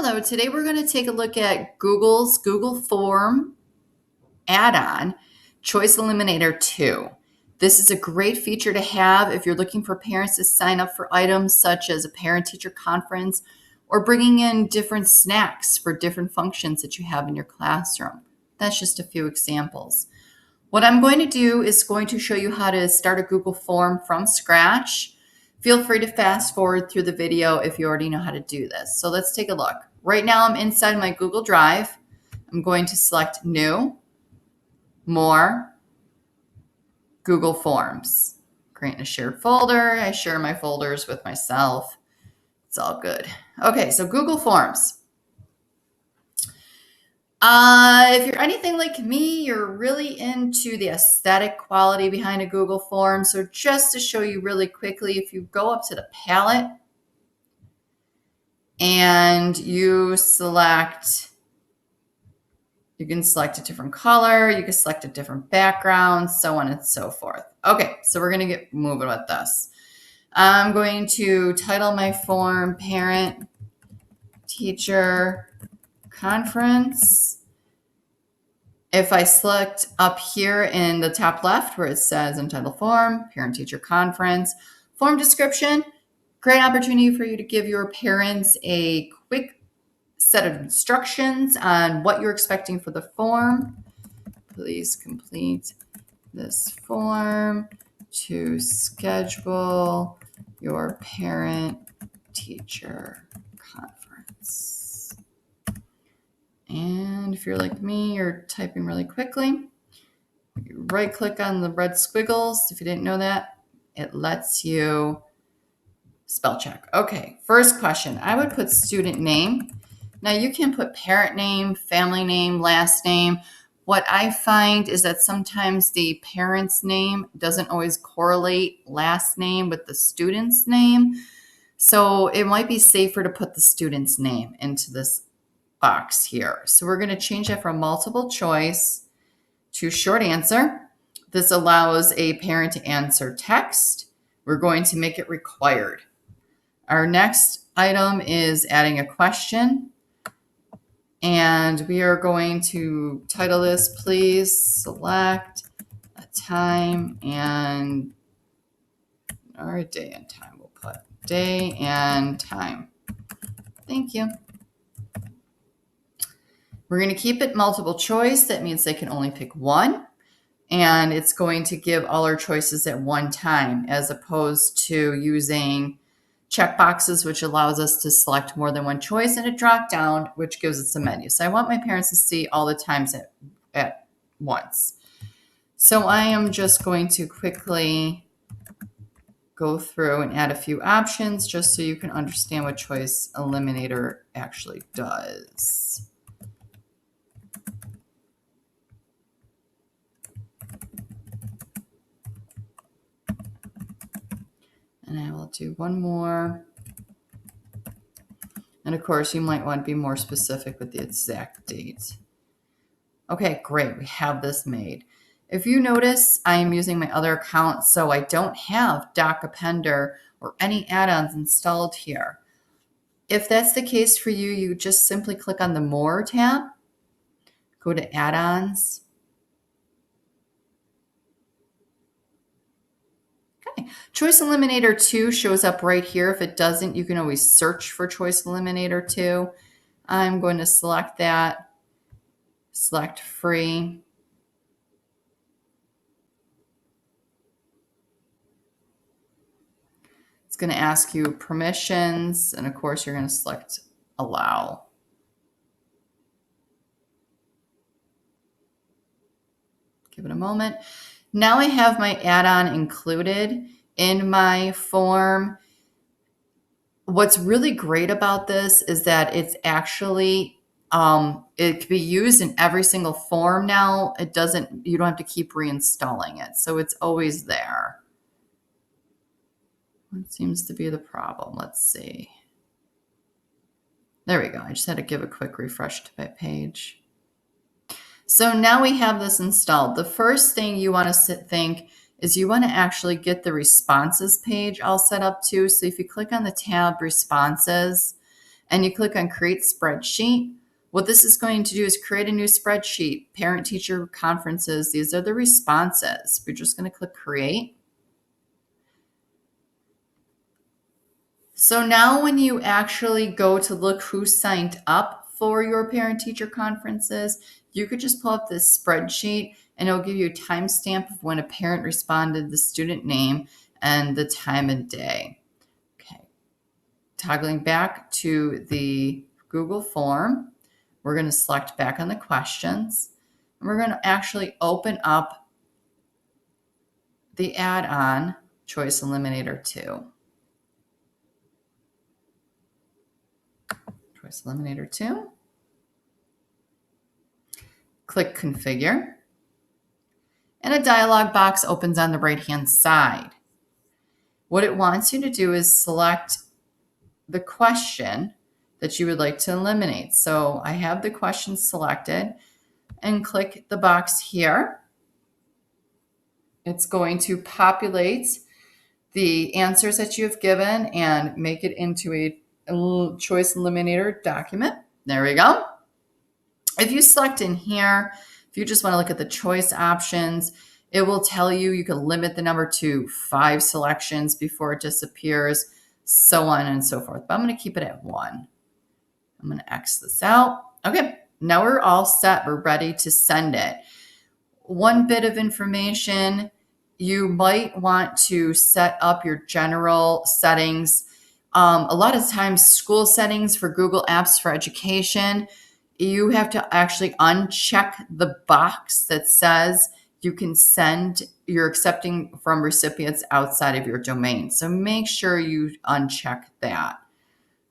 Hello, today we're going to take a look at Google's Google Form add-on, Choice Eliminator 2. This is a great feature to have if you're looking for parents to sign up for items such as a parent-teacher conference or bringing in different snacks for different functions that you have in your classroom. That's just a few examples. What I'm going to do is going to show you how to start a Google Form from scratch. Feel free to fast forward through the video if you already know how to do this. So let's take a look. Right now I'm inside my Google Drive. I'm going to select New, More, Google Forms. Create a shared folder. I share my folders with myself. It's all good. Okay, so Google Forms. If you're anything like me, you're really into the aesthetic quality behind a Google Form. So just to show you really quickly, if you go up to the palette and you can select a different color, you can select a different background, so on and so forth. Okay, so we're going to get moving with this. I'm going to title my form Parent Teacher Conference. If I select up here in the top left where it says Untitled Form, Parent Teacher Conference, form description, great opportunity for you to give your parents a quick set of instructions on what you're expecting for the form. Please complete this form to schedule your parent-teacher conference. And if you're like me, you're typing really quickly. You right-click on the red squiggles. If you didn't know that, it lets you spell check. Okay, first question. I would put student name. Now you can put parent name, family name, last name. What I find is that sometimes the parent's name doesn't always correlate last name with the student's name. So it might be safer to put the student's name into this box here. So we're going to change that from multiple choice to short answer. This allows a parent to answer text. We're going to make it required. Our next item is adding a question. And we are going to title this, please select a time and, or a day and time. We'll put day and time. Thank you. We're going to keep it multiple choice. That means they can only pick one. And it's going to give all our choices at one time, as opposed to using checkboxes, which allows us to select more than one choice, and a drop down, which gives us a menu. So I want my parents to see all the times at once. So I am just going to quickly go through and add a few options just so you can understand what Choice Eliminator actually does. And I will do one more. And of course, you might want to be more specific with the exact date. Okay, great. We have this made. If you notice, I am using my other account, so I don't have Doc Appender or any add-ons installed here. If that's the case for you, you just simply click on the More tab, go to Add-ons. Choice Eliminator 2 shows up right here. If it doesn't, you can always search for Choice Eliminator 2. I'm going to select that, select free. It's going to ask you permissions, and of course you're going to select allow. Give it a moment. Now I have my add-on included in my form. What's really great about this is that it's actually, it can be used in every single form now. You don't have to keep reinstalling it. So it's always there. What seems to be the problem? Let's see. There we go. I just had to give a quick refresh to my page. So now we have this installed. The first thing you want to think is you want to actually get the responses page all set up too. So if you click on the tab responses, and you click on Create Spreadsheet. What this is going to do is create a new spreadsheet, parent-teacher conferences. These are the responses. We're just going to click Create. So now when you actually go to look who signed up for your parent-teacher conferences, you could just pull up this spreadsheet and it'll give you a timestamp of when a parent responded, the student name, and the time of day. Okay. Toggling back to the Google form, we're going to select back on the questions. And we're going to actually open up the add-on Choice Eliminator 2. Choice Eliminator 2. Click Configure. And a dialog box opens on the right-hand side. What it wants you to do is select the question that you would like to eliminate. So I have the question selected and click the box here. It's going to populate the answers that you have given and make it into a Choice Eliminator document. There we go. If you select in here, if you just want to look at the choice options, it will tell you you can limit the number to 5 selections before it disappears, so on and so forth. But I'm going to keep it at 1. I'm going to X this out. Okay, now we're all set. We're ready to send it. One bit of information, you might want to set up your general settings. A lot of times, school settings for Google Apps for Education, you have to actually uncheck the box that says you can send, you're accepting from recipients outside of your domain. So make sure you uncheck that.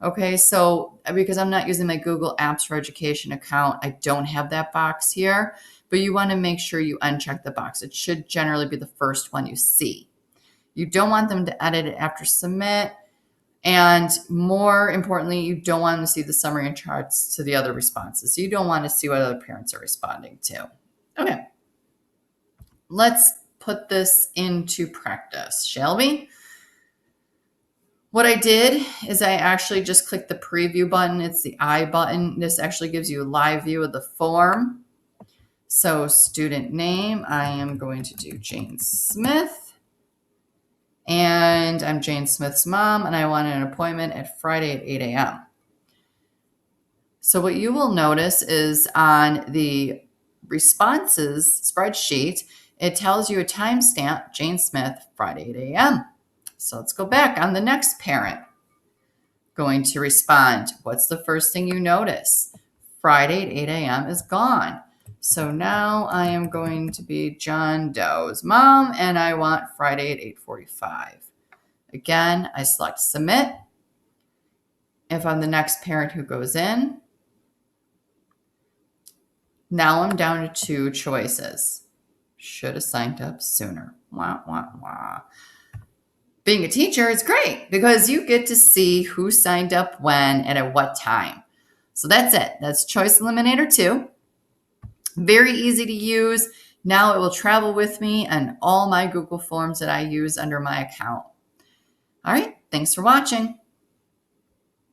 Okay, so because I'm not using my Google Apps for Education account, I don't have that box here, but you want to make sure you uncheck the box. It should generally be the first one you see. You don't want them to edit it after submit. And more importantly, you don't want to see the summary and charts to the other responses. You don't want to see what other parents are responding to. Okay, let's put this into practice, shall we? What I did is I actually just clicked the preview button. It's the I button. This actually gives you a live view of the form. So student name, I am going to do Jane Smith. And I'm Jane Smith's mom, and I want an appointment at Friday at 8 a.m. So what you will notice is on the responses spreadsheet, it tells you a timestamp, Jane Smith, Friday 8 a.m. So let's go back on the next parent going to respond. What's the first thing you notice? Friday at 8 a.m. is gone. So now I am going to be John Doe's mom, and I want Friday at 8:45. Again, I select submit. If I'm the next parent who goes in, now I'm down to 2 choices. Should have signed up sooner. Wah, wah, wah. Being a teacher is great because you get to see who signed up when and at what time. So that's it. That's Choice Eliminator 2. Very easy to use. Now it will travel with me and all my Google Forms that I use under my account. All right. Thanks for watching.